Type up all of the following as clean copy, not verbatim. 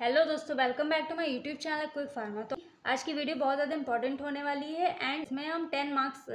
Hello दोस्तों, welcome back to my YouTube channel Quick Pharma. तो आज की वीडियो बहुत ज़्यादा इंपॉर्टेंट होने वाली है एंड इसमें हम 10 मार्क्स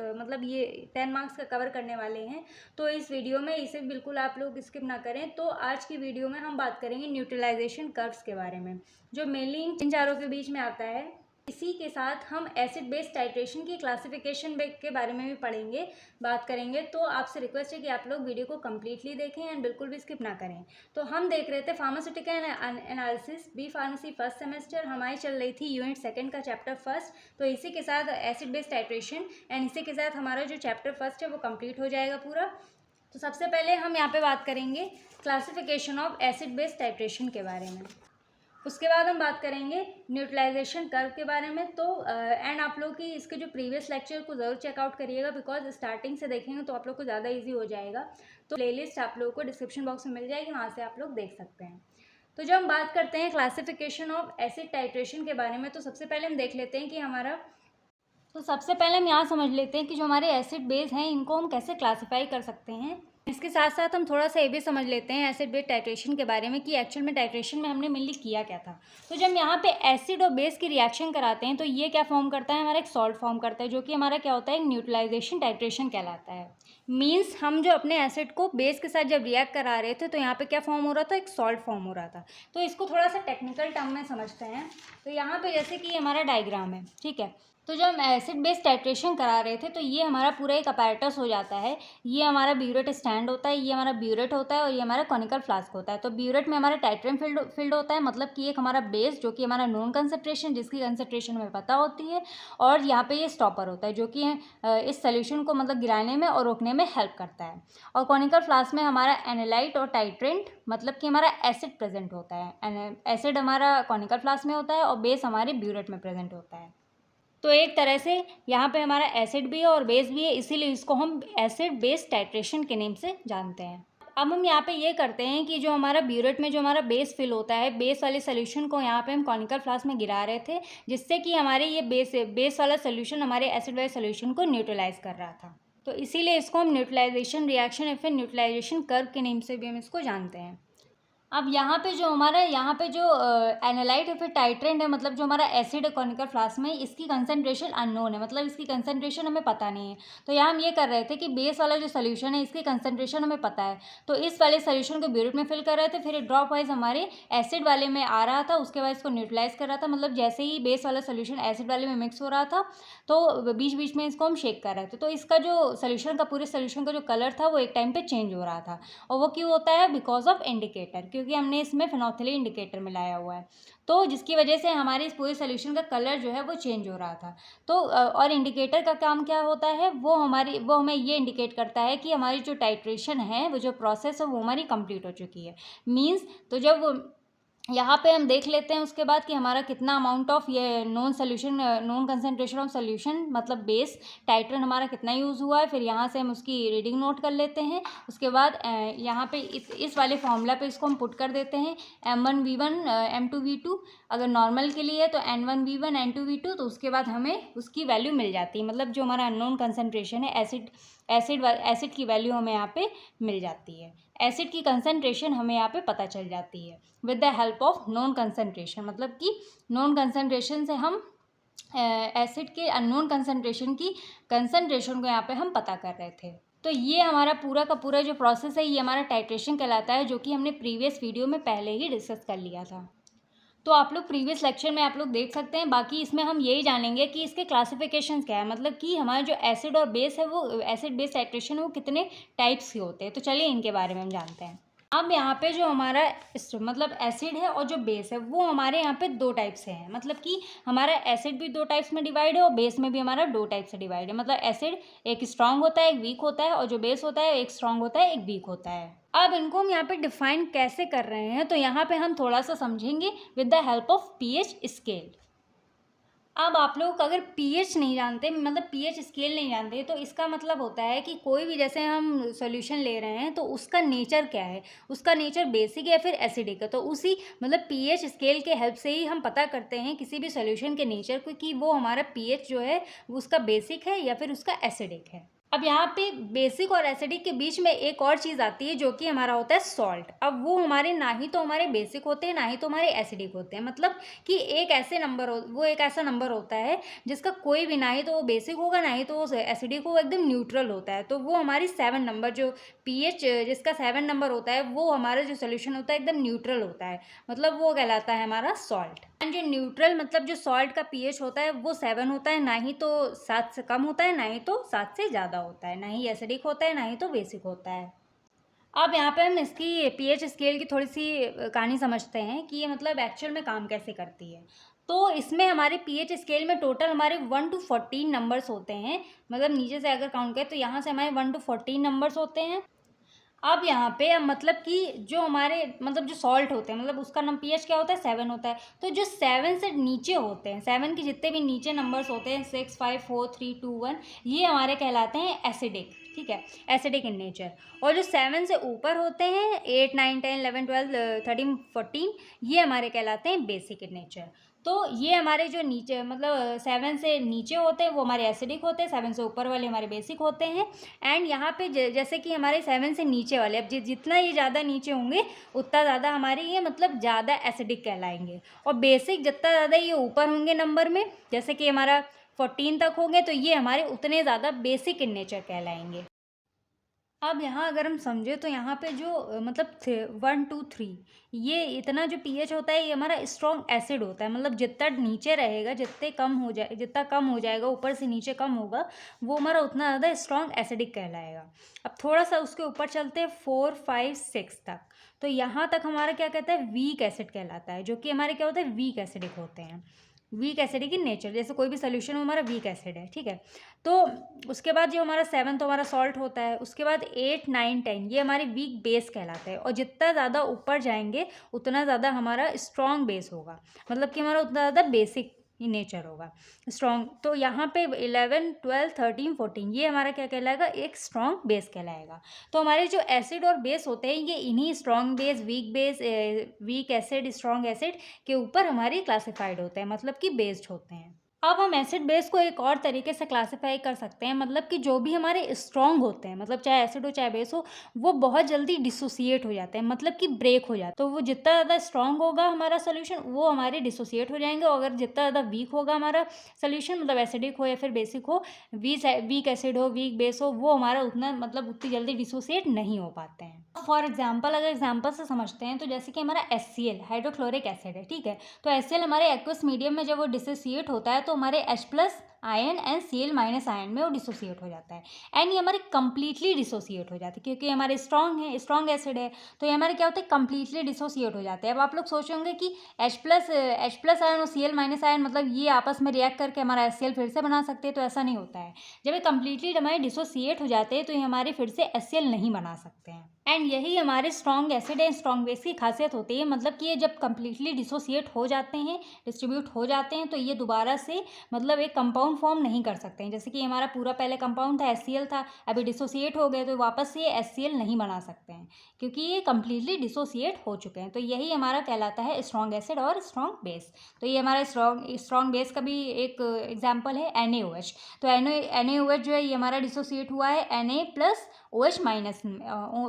ये 10 मार्क्स का कवर करने वाले हैं। तो इस वीडियो में इसे बिल्कुल आप लोग स्किप ना करें। तो आज की वीडियो में हम बात करेंगे न्यूट्रलाइजेशन कर्व्स के बारे में, जो मेनली इन चारों के बीच में आता है। इसी के साथ हम एसिड बेस टाइट्रेशन की क्लासिफिकेशन के बारे में भी पढ़ेंगे, बात करेंगे। तो आपसे रिक्वेस्ट है कि आप लोग वीडियो को कम्प्लीटली देखें एंड बिल्कुल भी स्किप ना करें। तो हम देख रहे थे pharmaceutical analysis B pharmacy first semester, हमारी चल रही थी यूनिट 2 का चैप्टर फर्स्ट। तो इसी के साथ एसिड बेस टाइट्रेशन एंड इसी के साथ हमारा जो चैप्टर फर्स्ट है वो कंप्लीट हो जाएगा पूरा। तो सबसे पहले हम यहाँ पे बात करेंगे classification of acid base titration के बारे में। उसके बाद हम बात करेंगे न्यूट्रलाइजेशन कर्व के बारे में। तो एंड आप लोग की इसके जो प्रीवियस लेक्चर को ज़रूर चेकआउट करिएगा, बिकॉज स्टार्टिंग से देखेंगे तो आप लोग को ज़्यादा इजी हो जाएगा। तो प्लेलिस्ट आप लोगों को डिस्क्रिप्शन बॉक्स में मिल जाएगी, वहाँ से आप लोग देख सकते हैं। तो जब हम बात करते हैं क्लासिफिकेशन ऑफ एसिड टाइट्रेशन के बारे में, तो सबसे पहले हम देख लेते हैं कि सबसे पहले हम यहाँ समझ लेते हैं कि जो हमारे एसिड बेस हैं इनको हम कैसे क्लासीफाई कर सकते हैं। इसके साथ साथ हम थोड़ा सा ये भी समझ लेते हैं एसिड बेस टाइट्रेशन के बारे में कि एक्चुअल में टाइट्रेशन में हमने मेनली किया क्या था। तो जब यहाँ पे एसिड और बेस की रिएक्शन कराते हैं तो ये क्या फॉर्म करता है, हमारा एक सॉल्ट फॉर्म करता है, जो कि हमारा क्या होता है, एक न्यूट्रलाइजेशन टाइट्रेशन कहलाता है। मीन्स हम जो अपने एसिड को बेस के साथ जब रिएक्ट करा रहे थे तो यहाँ पे क्या फॉर्म हो रहा था, एक सॉल्ट फॉर्म हो रहा था। तो इसको थोड़ा सा टेक्निकल टर्म में समझते हैं। तो यहाँ पे जैसे कि हमारा डायग्राम है, ठीक है। तो जब हम एसिड बेस टाइट्रेशन करा रहे थे तो ये हमारा पूरा एक अपैरेटस हो जाता है। ये हमारा ब्यूरेट स्टैंड होता है, ये हमारा ब्यूरेट होता है और ये हमारा कॉनिकल फ्लास्क होता है। तो ब्यूरेट में हमारा टाइट्रियम फील्ड होता है, मतलब कि एक हमारा बेस जो कि हमारा नोन कंसंट्रेशन, जिसकी कंसंट्रेशन हमें पता होती है, और यहाँ पे ये स्टॉपर होता है जो कि इस सोल्यूशन को मतलब गिराने में और रोकने में हेल्प करता है। और कॉनिकल फ्लास्क में हमारा एनालाइट और टाइट्रेंट, मतलब कि हमारा एसिड प्रेजेंट होता है। एसिड हमारा कॉनिकल फ्लास्क में होता है और बेस हमारे ब्यूरेट में प्रेजेंट होता है। तो एक तरह से यहाँ पे हमारा एसिड भी है और बेस भी है, इसीलिए इसको हम एसिड बेस टाइट्रेशन के नेम से जानते हैं। अब हम यहाँ पे ये करते हैं कि जो हमारा ब्यूरेट में जो हमारा बेस फिल होता है, बेस वाले सोल्यूशन को यहाँ पे हम कॉनिकल फ्लास्क में गिरा रहे थे, जिससे कि हमारे ये बेस वाला सोल्यूशन हमारे एसिड वाले सोल्यूशन को न्यूट्रलाइज कर रहा था। तो इसीलिए इसको हम न्यूट्रलाइजेशन रिएक्शन या फिर न्यूट्रलाइजेशन कर्व के नेम से भी हम इसको जानते हैं। अब यहाँ पे जो एनालाइट या फिर टाइट्रेंट है, मतलब जो हमारा एसिड है कॉनिकल फ्लास्क में, इसकी कंसंट्रेशन अननोन है, मतलब इसकी कंसंट्रेशन हमें पता नहीं है। तो यहाँ हम ये कर रहे थे कि बेस वाला जो सोल्यूशन है इसकी कंसंट्रेशन हमें पता है, तो इस वाले सोल्यूशन को ब्यूरेट में फिल कर रहे थे, फिर ड्रॉप वाइज हमारे एसिड वाले में आ रहा था, उसके बाद इसको न्यूट्रलाइज कर रहा था। मतलब जैसे ही बेस वाला सोल्यूशन एसिड वाले में मिक्स हो रहा था तो बीच बीच में इसको हम शेक कर रहे थे। तो इसका जो सोल्यूशन का पूरे सोल्यूशन का जो कलर था वो एक टाइम पे चेंज हो रहा था, और वो क्यों होता है, बिकॉज ऑफ इंडिकेटर, क्योंकि हमने इसमें फिनोथिलीन इंडिकेटर मिलाया हुआ है। तो जिसकी वजह से हमारे इस पूरे सोल्यूशन का कलर जो है वो चेंज हो रहा था। तो और इंडिकेटर का काम क्या होता है, वो हमें ये इंडिकेट करता है कि हमारी जो टाइट्रेशन है, वो जो प्रोसेस है वो हमारी कंप्लीट हो चुकी है। मीन्स तो जब यहाँ पे हम देख लेते हैं उसके बाद कि हमारा कितना अमाउंट ऑफ ये नॉन कंसंट्रेशन ऑफ सोल्यूशन, मतलब बेस टाइट्रेंट हमारा कितना यूज़ हुआ है, फिर यहाँ से हम उसकी रीडिंग नोट कर लेते हैं। उसके बाद यहाँ पे इस वाले फॉर्मूला पे इसको हम पुट कर देते हैं, M1V1 M2V2। अगर नॉर्मल के लिए तो N1V1 N2V2, तो उसके बाद हमें उसकी वैल्यू मिल जाती है, मतलब जो हमारा अननोन कंसंट्रेशन है एसिड की वैल्यू हमें यहाँ पे मिल जाती है। एसिड की कंसंट्रेशन हमें यहाँ पे पता चल जाती है with the help of non concentration, मतलब कि नॉन कंसंट्रेशन से हम एसिड के अननोन कंसंट्रेशन की कंसंट्रेशन को यहाँ पे हम पता कर रहे थे। तो ये हमारा पूरा का पूरा जो प्रोसेस है ये हमारा टाइट्रेशन कहलाता है, जो कि हमने प्रीवियस वीडियो में पहले ही डिस्कस कर लिया था। तो आप लोग प्रीवियस लेक्चर में आप लोग देख सकते हैं। बाकी इसमें हम यही जानेंगे कि इसके क्लासिफिकेशंस क्या है, मतलब कि हमारा जो एसिड और बेस है वो एसिड बेस टाइट्रेशन है वो कितने टाइप्स के होते हैं। तो चलिए इनके बारे में हम जानते हैं। अब यहाँ पे जो हमारा मतलब एसिड है और जो बेस है वो हमारे यहाँ पे दो टाइप से है, मतलब कि हमारा एसिड भी दो टाइप्स में डिवाइड है और बेस में भी हमारा दो टाइप से डिवाइड है। मतलब एसिड एक स्ट्रांग होता है, एक वीक होता है, और जो बेस होता है एक स्ट्रांग होता है, एक वीक होता है। अब इनको हम यहाँ पे डिफाइन कैसे कर रहे हैं, तो यहाँ पे हम थोड़ा सा समझेंगे with the help of pH scale. अब आप लोग अगर पीएच नहीं जानते, मतलब पीएच स्केल नहीं जानते, तो इसका मतलब होता है कि कोई भी जैसे हम सॉल्यूशन ले रहे हैं तो उसका नेचर क्या है, उसका नेचर बेसिक है या फिर एसिडिक है। तो उसी मतलब पीएच स्केल के हेल्प से ही हम पता करते हैं किसी भी सॉल्यूशन के नेचर को, कि वो हमारा पीएच जो है उसका बेसिक है या फिर उसका एसिडिक है। अब यहाँ पे बेसिक और एसिडिक के बीच में एक और चीज़ आती है जो कि हमारा होता है सॉल्ट। अब वो हमारे ना ही तो हमारे बेसिक होते हैं, ना ही तो हमारे एसिडिक होते हैं। मतलब कि एक ऐसा नंबर होता है जिसका कोई भी, ना ही तो वो बेसिक होगा, ना ही तो वो एसिडिक होगा, एकदम न्यूट्रल होता है। तो वो हमारी 7 नंबर जो पीएच जिसका 7 नंबर होता है, वो हमारा जो सोल्यूशन होता है एकदम न्यूट्रल होता है। मतलब वो कहलाता है हमारा सॉल्ट। एंड जो न्यूट्रल मतलब जो सॉल्ट का पीएच होता है वो 7 होता है, ना ही तो 7 से कम होता है, ना ही तो 7 से ज़्यादा होता है, ना ही एसिडिक होता है, ना ही तो बेसिक होता है। अब यहाँ पे हम इसकी पीएच स्केल की थोड़ी सी कहानी समझते हैं कि ये मतलब एक्चुअल में काम कैसे करती है। तो इसमें हमारे पीएच स्केल में टोटल हमारे 1 to 14 नंबर्स होते हैं। मतलब नीचे से अगर काउंट करें तो यहाँ से हमारे 1 to 14 नंबर्स होते हैं। अब यहाँ पे अब मतलब कि जो हमारे मतलब जो सॉल्ट होते हैं, मतलब उसका पीएच क्या होता है, 7 होता है। तो जो 7 से नीचे होते हैं, 7 के जितने भी नीचे नंबर्स होते हैं, 6, 5, 4, 3, 2, 1, ये हमारे कहलाते हैं एसिडिक। ठीक है, एसिडिक इन नेचर। और जो 7 से ऊपर होते हैं, 8, 9, 10, 11, 12, 13, 14, ये हमारे कहलाते हैं बेसिक इन नेचर। तो ये हमारे जो नीचे मतलब 7 से नीचे होते हैं वो हमारे एसिडिक होते हैं, 7 से ऊपर वाले हमारे बेसिक होते हैं। एंड यहाँ पे जैसे कि हमारे 7 से नीचे वाले, अब जितना ये ज़्यादा नीचे होंगे उतना ज़्यादा हमारे ये मतलब ज़्यादा एसिडिक कहलाएंगे। और बेसिक जितना ज़्यादा ये ऊपर होंगे नंबर में, जैसे कि हमारा 14 तक होंगे, तो ये हमारे उतने ज़्यादा बेसिक इन नेचर कहलाएंगे। अब यहाँ अगर हम समझे तो यहाँ पे जो मतलब 1, 2, 3, ये इतना जो पीएच होता है ये हमारा स्ट्रॉन्ग एसिड होता है। मतलब जितना नीचे रहेगा, जितना कम हो जाएगा, ऊपर से नीचे कम होगा, वो हमारा उतना ज़्यादा स्ट्रॉन्ग एसिडिक कहलाएगा। अब थोड़ा सा उसके ऊपर चलते हैं 4, 5, 6 तक। तो यहाँ तक हमारा क्या कहता है, वीक एसिड कहलाता है, जो कि हमारे क्या होते हैं, वीक एसिडिक होते हैं। वीक एसिडिक इन नेचर, जैसे कोई भी सोल्यूशन हो हमारा वीक एसिड है। ठीक है, तो उसके बाद जो हमारा 7 तो हमारा सॉल्ट होता है। उसके बाद 8, 9, 10 ये हमारे वीक बेस कहलाते हैं। और जितना ज़्यादा ऊपर जाएंगे उतना ज़्यादा हमारा स्ट्रॉन्ग बेस होगा, मतलब कि हमारा उतना ज़्यादा बेसिक इन नेचर होगा, स्ट्रॉन्ग। तो यहाँ पे 11, 12, 13, 14 ये हमारा क्या कहलाएगा, एक स्ट्रॉन्ग बेस कहलाएगा। तो हमारे जो एसिड और बेस होते हैं ये इन्हीं strong base, weak acid, strong acid के ऊपर हमारे क्लासिफाइड होते हैं, मतलब कि बेस्ड होते हैं। अब हम एसिड बेस को एक और तरीके से क्लासिफाई कर सकते हैं, मतलब कि जो भी हमारे स्ट्रॉन्ग होते हैं, मतलब चाहे एसिड हो चाहे बेस हो, वो बहुत जल्दी डिसोसिएट हो जाते हैं, मतलब कि ब्रेक हो जाते हैं। तो वो जितना ज़्यादा स्ट्रॉन्ग होगा हमारा सोल्यूशन, वो हमारे डिसोसिएट हो जाएंगे। और अगर जितना ज़्यादा वीक होगा हमारा सोल्यूशन, मतलब एसिडिक हो या फिर बेसिक हो, वीक एसिड हो, वीक बेस हो, वो हमारा उतना मतलब उतनी जल्दी डिसोसिएट नहीं हो पाते हैं। फॉर एग्जाम्पल अगर एग्जाम्पल से समझते हैं तो जैसे कि हमारा HCl हाइड्रोक्लोरिक एसिड है। ठीक है, तो HCl हमारे एक्वस मीडियम में जब वो डिसोसिएट होता है तो हमारे H+ ion and Cl- ion में वो डिसोसिएट हो जाता है। एंड ये हमारे कंप्लीटली डिसोसिएट हो जाते हैं, क्योंकि हमारे स्ट्रॉन्ग एसिड है, तो ये हमारे क्या होते हैं, कंप्लीटली डिसोसिएट हो जाते हैं। अब आप लोग सोचेंगे कि H+ आयन और Cl- आयन मतलब ये आपस में रिएक्ट करके हमारा HCl फिर से बना सकते हैं, तो ऐसा नहीं होता है। जब ये कंप्लीटली हमारे डिसोसिएट हो जाते हैं तो ये हमारे फिर से HCl नहीं बना सकते हैं। एंड यही हमारे strong acid and strong base की खासियत होती है, मतलब कि ये जब कंप्लीटली डिसोसिएट हो जाते हैं, डिस्ट्रीब्यूट हो जाते हैं, तो ये दोबारा से मतलब एक कंपाउंड फॉर्म नहीं कर सकते हैं। जैसे कि हमारा पूरा पहले कंपाउंड था, HCl था, अभी डिसोसिएट हो गए तो वापस से HCl नहीं बना सकते हैं, क्योंकि ये कंप्लीटली डिसोसिएट हो चुके हैं। तो यही हमारा कहलाता है स्ट्रॉन्ग एसिड और स्ट्रॉन्ग बेस। तो ये हमारा स्ट्रॉन्ग बेस का भी एक एग्जाम्पल है NaOH। तो NaOH जो है ये हमारा डिसोसिएट हुआ है Na+OH-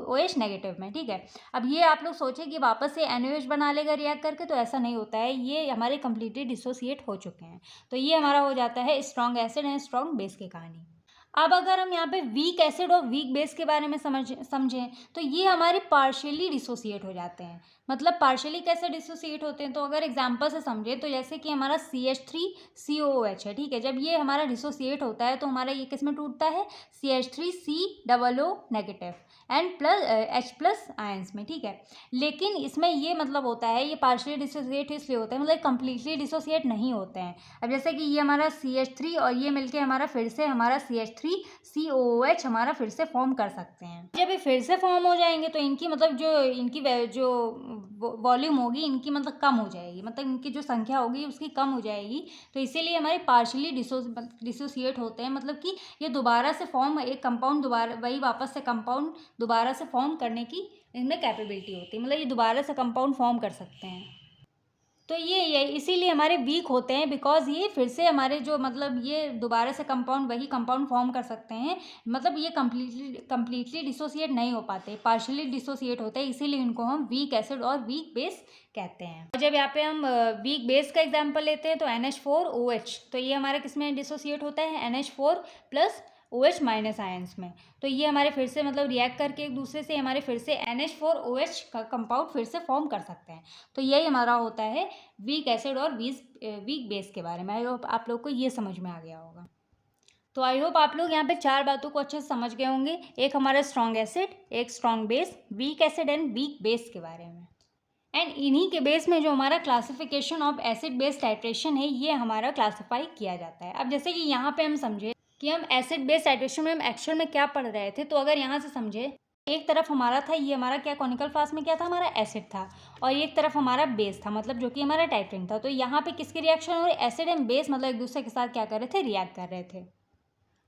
OH नेगेटिव में। ठीक है, अब ये आप लोग सोचें कि वापस से NaOH बना लेगा रिएक्ट करके, तो ऐसा नहीं होता है, ये हमारे कंप्लीटली डिसोसिएट हो चुके हैं। तो ये हमारा हो जाता है strong acid and strong base की कहानी। अब अगर हम यहाँ पे वीक एसिड और वीक बेस के बारे में समझें तो ये हमारे पार्शियली डिसोसिएट हो जाते हैं। मतलब पार्शियली कैसे डिसोसिएट होते हैं, तो अगर एग्जांपल से समझें तो जैसे कि हमारा CH3COOH है। ठीक है, जब ये हमारा डिसोसिएट होता है तो हमारा ये किस में टूटता है, CH3COO negative and H+ ions में। ठीक है, लेकिन इसमें ये मतलब होता है, ये पार्शियली डिसोसिएट इसलिए होता है, मतलब कंप्लीटली डिसोसिएट नहीं होते हैं। अब जैसे कि ये हमारा CH3 और ये मिलके हमारा फिर से हमारा CH3COOH हमारा फिर से फॉर्म कर सकते हैं। जब ये फिर से फॉर्म हो जाएंगे तो इनकी मतलब जो वॉल्यूम होगी इनकी मतलब कम हो जाएगी, मतलब इनकी जो संख्या होगी उसकी कम हो जाएगी। तो इसीलिए हमारे पार्शियली डिसोसिएट होते हैं, मतलब कि ये दोबारा से फॉर्म, एक कंपाउंड दोबारा वही वापस से कंपाउंड दोबारा से फॉर्म करने की इनमें कैपेबिलिटी होती है, मतलब ये दोबारा से कंपाउंड फॉर्म कर सकते हैं। तो ये इसीलिए हमारे वीक होते हैं, बिकॉज ये फिर से हमारे जो मतलब ये दोबारा से कंपाउंड वही कंपाउंड फॉर्म कर सकते हैं, मतलब ये कम्प्लीटली डिसोसिएट नहीं हो पाते, पार्शियली डिसोसिएट होते हैं, इसीलिए इनको हम वीक एसिड और वीक बेस कहते हैं। और जब यहाँ पे हम वीक बेस का एग्जाम्पल लेते हैं तो NH4OH, तो ये हमारे किस में डिसोसिएट होता है, NH4 plus OH minus ions में। तो ये हमारे फिर से मतलब रिएक्ट करके एक दूसरे से हमारे फिर से NH4OH का कंपाउंड फिर से फॉर्म कर सकते हैं। तो यही हमारा होता है वीक एसिड और वीक बेस के बारे में। आई होप आप लोग को ये समझ में आ गया होगा। तो आई होप आप लोग यहाँ पे 4 बातों को अच्छे से समझ गए होंगे, एक हमारा स्ट्रॉन्ग एसिड, एक strong base, weak acid and weak base के बारे में। एंड इन्हीं के बेस में जो हमारा classification of acid base titration है ये हमारा क्लासीफाई किया जाता है। अब जैसे कि यहाँ पे हम समझे कि हम एसिड बेस टाइट्रेशन में हम एक्चुअल में क्या पढ़ रहे थे, तो अगर यहाँ से समझे एक तरफ हमारा था ये हमारा क्या कॉनिकल फ्लास्क में क्या था, हमारा एसिड था, और एक तरफ हमारा बेस था, मतलब जो कि हमारा टाइट्रेंट था। तो यहाँ पे किसकी रिएक्शन हो रही, एसिड एंड बेस मतलब एक दूसरे के साथ क्या कर रहे थे, रिएक्ट कर रहे थे।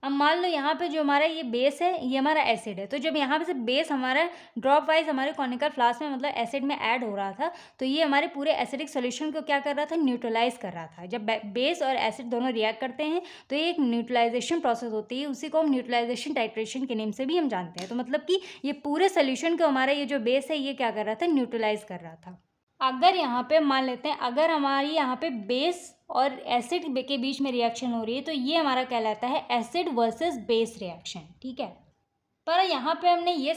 अब मान लो यहाँ पे जो हमारा ये बेस है ये हमारा एसिड है, तो जब यहाँ पे से बेस हमारा ड्रॉप वाइज हमारे कॉनिकल फ्लास्क में मतलब एसिड में ऐड हो रहा था, तो ये हमारे पूरे एसिडिक सोल्यूशन को क्या कर रहा था, न्यूट्रलाइज कर रहा था। जब बेस और एसिड दोनों रिएक्ट करते हैं तो ये एक न्यूट्रलाइजेशन प्रोसेस होती है, उसी को हम न्यूट्रलाइजेशन टाइट्रेशन के नेम से भी हम जानते हैं। तो मतलब कि ये पूरे सोल्यूशन को हमारा ये जो बेस है ये क्या कर रहा था, न्यूट्रलाइज कर रहा था। अगर यहाँ पे मान लेते हैं अगर हमारी यहाँ पे बेस और एसिड के बीच में रिएक्शन हो रही है तो ये हमारा कहलाता है एसिड वर्सेस बेस रिएक्शन, ठीक है। पर यहाँ पे हमने ये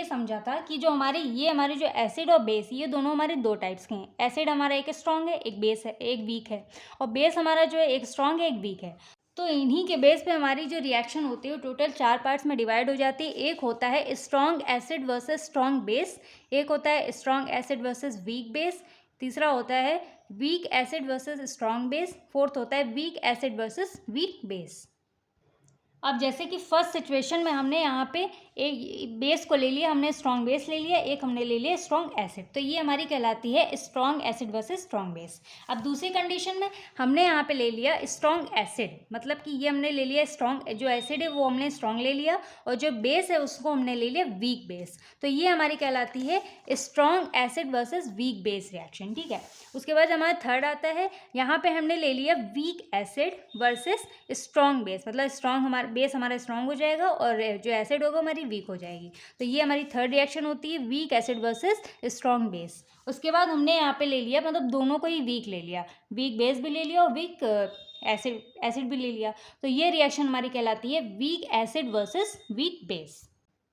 समझा था कि जो हमारे जो एसिड और बेस ये दोनों हमारे दो टाइप्स के हैं। एसिड हमारा एक स्ट्रॉन्ग है, एक बेस है, एक वीक है, और बेस हमारा जो है एक स्ट्रॉन्ग है, एक वीक है। तो इन्हीं के बेस पे हमारी जो रिएक्शन होती है वो टोटल 4 पार्ट्स में डिवाइड हो जाती है। एक होता है strong acid versus strong base, एक होता है strong acid versus weak base, तीसरा होता है weak acid versus strong base, fourth होता है weak acid versus week base. अब जैसे कि फर्स्ट सिचुएशन में हमने यहाँ पे एक बेस को ले लिया, हमने स्ट्रॉन्ग बेस ले लिया, एक हमने ले लिया स्ट्रॉन्ग एसिड, तो ये हमारी कहलाती है strong acid versus strong base. अब दूसरी कंडीशन में हमने यहाँ पे ले लिया स्ट्रॉन्ग एसिड, मतलब कि ये हमने ले लिया स्ट्रॉन्ग, जो एसिड है वो हमने स्ट्रॉन्ग ले लिया, और जो बेस है उसको हमने ले लिया वीक बेस, तो ये हमारी कहलाती है strong acid versus weak base reaction, ठीक है। उसके बाद हमारा थर्ड आता है, यहाँ पे हमने ले लिया weak acid versus strong base, मतलब स्ट्रॉन्ग हमारा बेस हमारा स्ट्रॉन्ग हो जाएगा और जो एसिड होगा हमारी वीक हो जाएगी, तो ये हमारी थर्ड रिएक्शन होती है weak acid versus strong base. उसके बाद हमने यहाँ पे ले लिया, मतलब दोनों को ही वीक ले लिया, वीक बेस भी ले लिया और वीक एसिड भी ले लिया, तो ये रिएक्शन हमारी कहलाती है weak acid versus week base.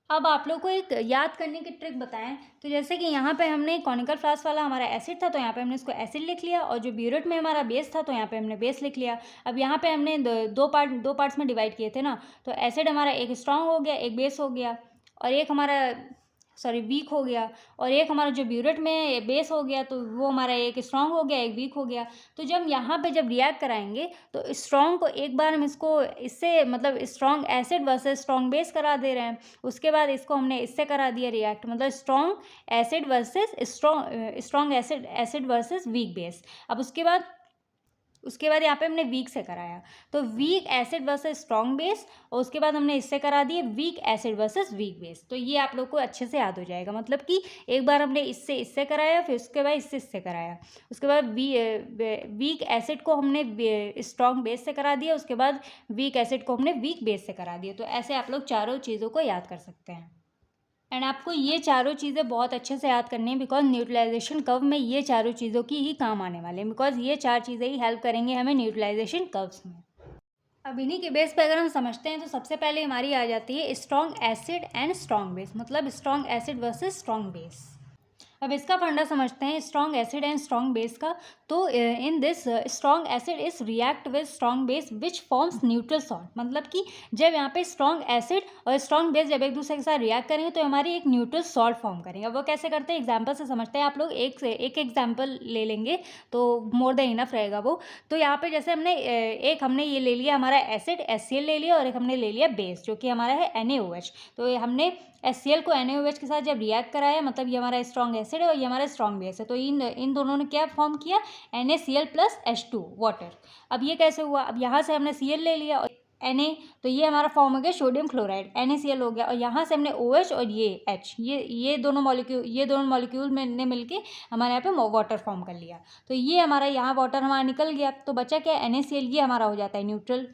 अब आप लोग को एक याद करने की ट्रिक बताएं, तो जैसे कि यहाँ पे हमने कॉनिकल फ्लास्क वाला हमारा एसिड था तो यहाँ पे हमने इसको एसिड लिख लिया, और जो ब्यूरेट में हमारा बेस था तो यहाँ पे हमने बेस लिख लिया। अब यहाँ पे हमने दो पार्ट्स में डिवाइड किए थे ना, तो एसिड हमारा एक स्ट्रॉन्ग हो गया, एक बेस हो गया, और एक हमारा वीक हो गया, और एक हमारा जो ब्यूरेट में बेस हो गया तो वो हमारा एक स्ट्रॉन्ग हो गया, एक वीक हो गया। तो जब यहाँ पे जब रिएक्ट कराएंगे तो स्ट्रॉन्ग को एक बार हम इससे मतलब strong acid versus strong base करा दे रहे हैं, उसके बाद इसको हमने इससे करा दिया रिएक्ट, मतलब strong acid versus strong acid versus week base. अब उसके बाद यहाँ पे हमने वीक से कराया, तो weak acid versus strong base, और उसके बाद हमने इससे करा दिए weak acid versus weak base. तो ये आप लोग को अच्छे से याद हो जाएगा, मतलब कि एक बार हमने इससे कराया, फिर उसके बाद इससे कराया, उसके बाद वीक एसिड को हमने स्ट्रॉन्ग बेस से करा दिया, उसके बाद वीक एसिड को हमने वीक बेस से करा दिया। तो ऐसे आप लोग चारों चीज़ों को याद कर सकते हैं। एंड आपको ये चारों चीज़ें बहुत अच्छे से याद करनी है, बिकॉज न्यूट्रलाइजेशन कर्व में ये चारों चीज़ों की ही काम आने वाले हैं, बिकॉज ये 4 चीज़ें ही हेल्प करेंगे हमें न्यूट्रलाइजेशन कर्व्स में। अब इन्हीं के बेस पे अगर हम समझते हैं तो सबसे पहले हमारी आ जाती है strong acid and strong base, मतलब strong acid versus strong base. अब इसका फंडा समझते हैं strong acid and strong base का। तो in this strong acid is react with strong base which forms neutral salt, मतलब कि जब यहाँ पे स्ट्रॉन्ग एसिड और स्ट्रॉन्ग बेस जब एक दूसरे के साथ रिएक्ट करेंगे तो हमारी एक न्यूट्रल सॉल्ट फॉर्म करेंगे। वो कैसे करते हैं, एग्जाम्पल से समझते हैं। आप लोग एक एग्जाम्पल ले लेंगे तो मोर देन इनफ रहेगा वो। तो यहाँ पे जैसे हमने ये ले लिया हमारा एसिड HCl ले लिया, और एक हमने ले लिया बेस जो कि हमारा है NaOH। तो हमने HCl को NaOH के साथ जब रिएक्ट कराया, मतलब ये हमारा स्ट्रॉन्ग एसिड है और ये हमारा स्ट्रॉन्ग बेस है, तो इन दोनों ने क्या फॉर्म किया, NaCl + H2 वाटर। अब ये कैसे हुआ, अब यहाँ से हमने Cl ले लिया Na, तो ये हमारा फॉर्म हो गया सोडियम क्लोराइड, NaCl हो गया, और यहाँ से हमने OH और ये H, ये दोनों मॉलिक्यूल ने मिलके हमारे यहाँ पे वाटर फॉर्म कर लिया। तो ये हमारा यहाँ वाटर हमारा निकल गया, तो बचा क्या है, NaCl, ये हमारा हो जाता है न्यूट्रल।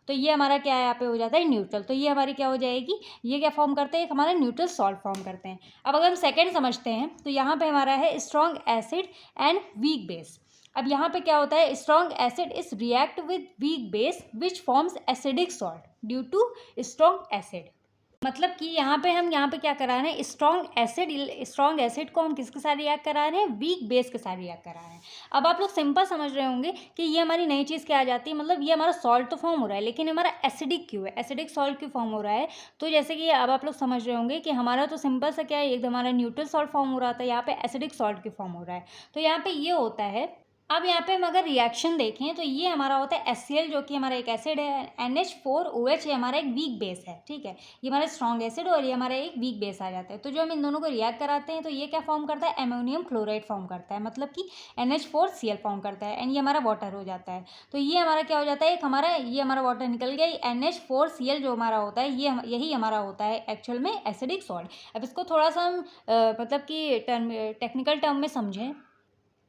तो ये हमारा क्या है, यहाँ पे हो जाता है न्यूट्रल। तो ये हमारी क्या हो जाएगी, ये क्या फॉर्म करते हैं, एक हमारा न्यूट्रल सॉल्ट फॉर्म करते हैं। अब अगर हम सेकेंड समझते हैं तो यहाँ पे हमारा है strong acid and weak base. अब यहाँ पे क्या होता है, strong acid is react with weak base which forms acidic salt due to strong acid. मतलब कि यहाँ पे क्या करा रहे हैं, स्ट्रॉन्ग एसिड को हम किसके साथ रिएक्ट करा रहे हैं, वीक बेस के साथ रिएक्ट करा रहे हैं। अब आप लोग सिंपल समझ रहे होंगे कि ये हमारी नई चीज़ क्या आ जाती है, मतलब ये हमारा सॉल्ट तो फॉर्म हो रहा है लेकिन हमारा एसिडिक क्यों है, एसिडिक सॉल्ट क्यों फॉर्म हो रहा है। तो जैसे कि अब आप लोग समझ रहे होंगे कि हमारा तो सिंपल सा क्या है, एकदम हमारा न्यूट्रल सॉल्ट फॉर्म हो रहा था, यहाँ पे एसिडिक सॉल्ट क्यों फॉर्म हो रहा है। तो यहाँ पे ये होता है, अब यहाँ पे हम अगर रिएक्शन देखें तो ये हमारा होता है HCl जो कि हमारा एक एसिड है, NH4OH ये हमारा एक वीक बेस है, ठीक है, ये हमारा स्ट्रॉन्ग एसिड और ये हमारा एक वीक बेस आ जाता है। तो जो हम इन दोनों को रिएक्ट कराते हैं तो ये क्या फॉर्म करता है, अमोनियम क्लोराइड फॉर्म करता है, मतलब कि NH4Cl फॉर्म करता है, एंड ये हमारा वाटर हो जाता है। तो ये हमारा क्या हो जाता है, एक हमारा ये हमारा वाटर निकल गया, NH4Cl जो हमारा होता है ये यही हमारा होता है एक्चुअल में एसिडिक सॉल्ट। अब इसको थोड़ा सा हम मतलब कि टेक्निकल टर्म में समझें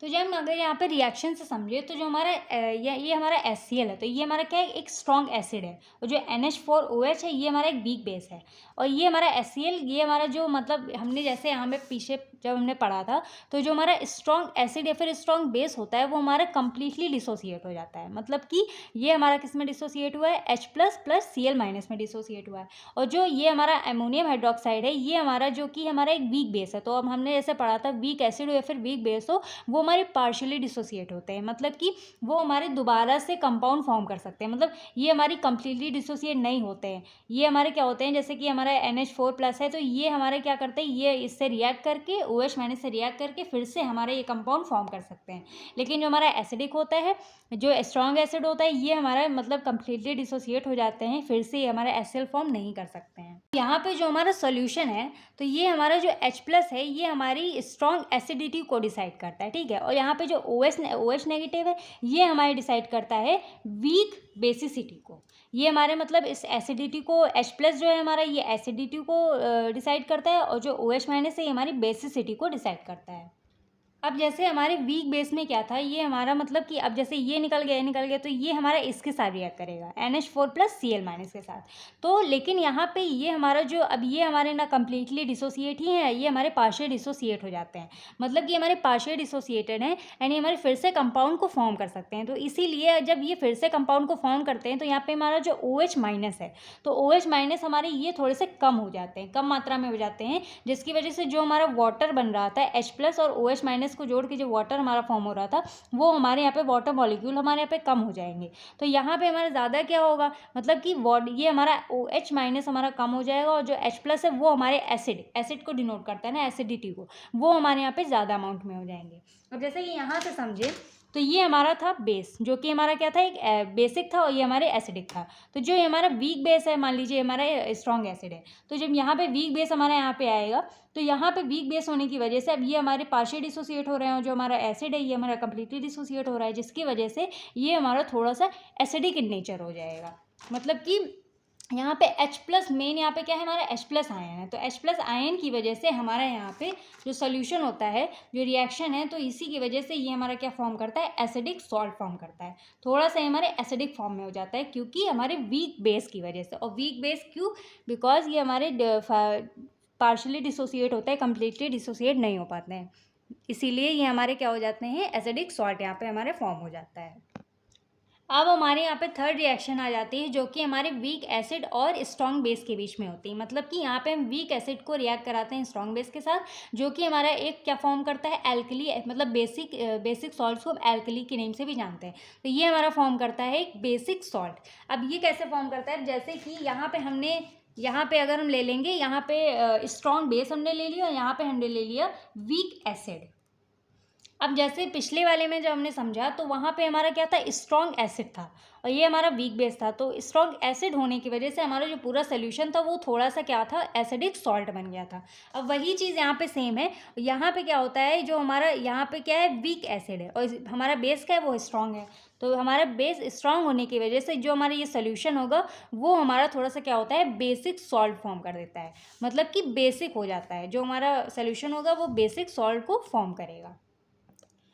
तो जब हम अगर यहाँ पे रिएक्शन से समझे तो जो हमारा ये हमारा HCl है, तो ये हमारा क्या है, एक स्ट्रॉन्ग एसिड है, और जो NH4OH है ये हमारा एक वीक बेस है, और ये हमारा HCl ये हमारा जो मतलब हमने जैसे यहाँ पे पीछे जब हमने पढ़ा था तो जो हमारा स्ट्रॉन्ग एसिड या फिर स्ट्रॉन्ग बेस होता है वो हमारा कम्प्लीटली डिसोसिएट हो जाता है, मतलब कि ये हमारा किस में डिसोसिएट हुआ है, H प्लस Cl माइनस में डिसोसिएट हुआ है। और जो ये हमारा अमोनियम हाइड्रोक्साइड है ये हमारा जो कि हमारा एक वीक बेस है, तो अब हमने जैसे पढ़ा था वीक एसिड हो या फिर वीक बेस हो वो हमारे पार्शियली डिसोसिएट होते हैं, मतलब कि वो हमारे दोबारा से कंपाउंड फॉर्म कर सकते हैं, मतलब ये हमारी कंप्लीटली डिसोसिएट नहीं होते हैं। ये हमारे क्या होते हैं, जैसे कि हमारा NH4+ है तो ये हमारे क्या करते हैं, ये इससे रिएक्ट करके OH माइनस से रिएक्ट करके फिर से हमारे ये कंपाउंड फॉर्म कर सकते हैं। लेकिन जो हमारा एसिडिक होता है, जो स्ट्रॉन्ग एसिड होता है ये हमारा मतलब कंप्लीटली डिसोसिएट हो जाते हैं, फिर से हमारा HCl फॉर्म नहीं कर सकते हैं। यहाँ पे जो हमारा सोल्यूशन है तो ये हमारा जो H+ है ये हमारी स्ट्रॉन्ग एसिडिटी को डिसाइड करता है, ठीक है, और यहाँ पे जो OH नेगेटिव है ये हमारे डिसाइड करता है वीक बेसिसिटी को। ये हमारे मतलब इस एसिडिटी को H+ जो है हमारा ये एसिडिटी को डिसाइड करता है, और जो OH- है ये हमारी बेसिसिटी को डिसाइड करता है। अब जैसे हमारे वीक बेस में क्या था, ये हमारा मतलब कि अब जैसे ये निकल गया तो ये हमारा इसके साथ रिएक्ट करेगा NH4+Cl- के साथ। तो लेकिन यहाँ पे ये हमारा जो अब ये हमारे ना कम्प्लीटली डिसोसिएट ही है, ये हमारे पार्शियल डिसोसिएट हो जाते हैं, मतलब कि हमारे पार्शियल डिसोसिएटेड हैं यानी हमारे फिर से कंपाउंड को फॉर्म कर सकते हैं। तो इसीलिए जब ये फिर से कंपाउंड को फॉर्म करते हैं तो यहाँ पे हमारा जो OH- है तो OH- हमारे ये थोड़े से कम हो जाते हैं, कम मात्रा में हो जाते हैं, जिसकी वजह से जो हमारा वाटर बन रहा था H+ और OH- को जोड़ के जो वाटर हमारा फॉर्म हो रहा था वो हमारे यहाँ पे वाटर मॉलिक्यूल हमारे यहाँ पे कम हो जाएंगे। तो यहाँ पे हमारा ज़्यादा क्या होगा, मतलब कि ये हमारा OH- हमारा कम हो जाएगा, और जो H+ है वो हमारे एसिड को डिनोट करता है ना, एसिडिटी को, वो हमारे यहाँ पे ज़्यादा अमाउंट में हो जाएंगे। अब जैसे कि यहाँ से समझे तो ये हमारा था बेस जो कि हमारा क्या था, एक बेसिक था, और ये हमारे एसिडिक था। तो जो हमारा वीक बेस है, मान लीजिए हमारा स्ट्रॉन्ग एसिड है, तो जब यहाँ पे वीक बेस हमारा यहाँ पे आएगा तो यहाँ पे वीक बेस होने की वजह से अब ये हमारे पार्शियल डिसोसिएट हो रहे हैं, जो हमारा एसिड है ये हमारा कम्प्लीटली डिसोसिएट हो रहा है, जिसकी वजह से ये हमारा थोड़ा सा एसिडिक इन नेचर हो जाएगा। मतलब कि यहाँ पे H+ मेन यहाँ पे क्या है, हमारा H+ आयन है, तो H+ आयन की वजह से हमारा यहाँ पे जो सोल्यूशन होता है, जो रिएक्शन है, तो इसी की वजह से ये हमारा क्या फॉर्म करता है, एसिडिक सॉल्ट फॉर्म करता है, थोड़ा सा हमारे एसिडिक फॉर्म में हो जाता है क्योंकि हमारे वीक बेस की वजह से। और वीक बेस क्यों, बिकॉज ये हमारे पार्शली डिसोसिएट होता है, कम्प्लीटली डिसोसिएट नहीं हो पाते हैं, इसीलिए ये हमारे क्या हो जाते हैं, एसिडिक सॉल्ट यहाँ पे हमारे फॉर्म हो जाता है। अब हमारे यहाँ पे थर्ड रिएक्शन आ जाती है जो कि हमारे वीक एसिड और स्ट्रॉन्ग बेस के बीच में होती है, मतलब कि यहाँ पे हम वीक एसिड को रिएक्ट कराते हैं स्ट्रॉन्ग बेस के साथ, जो कि हमारा एक क्या फॉर्म करता है, एल्कली, मतलब बेसिक सॉल्ट्स को एल्कली के नेम से भी जानते हैं। तो ये हमारा फॉर्म करता है एक बेसिक सॉल्ट। अब ये कैसे फॉर्म करता है, जैसे कि यहाँ पे अगर हम ले लेंगे, यहाँ पे स्ट्रॉन्ग बेस हमने ले लिया और यहाँ पे हमने ले लिया वीक एसिड, अब जैसे पिछले वाले में जब हमने समझा तो वहाँ पे हमारा क्या था, स्ट्रॉन्ग एसिड था और ये हमारा वीक बेस था। तो स्ट्रॉन्ग एसिड होने की वजह से हमारा जो पूरा सोल्यूशन था वो थोड़ा सा क्या था, एसिडिक सॉल्ट बन गया था। अब वही चीज़ यहाँ पे सेम है। यहाँ पे क्या होता है, जो हमारा यहाँ पे क्या है, वीक एसिड है और हमारा बेस क्या है, वो स्ट्रॉन्ग है। तो हमारा बेस स्ट्रॉन्ग होने की वजह से जो हमारा ये सोल्यूशन होगा वो हमारा थोड़ा सा क्या होता है, बेसिक सॉल्ट फॉर्म कर देता है। मतलब कि बेसिक हो जाता है, जो हमारा सोल्यूशन होगा वो बेसिक सॉल्ट को फॉर्म करेगा।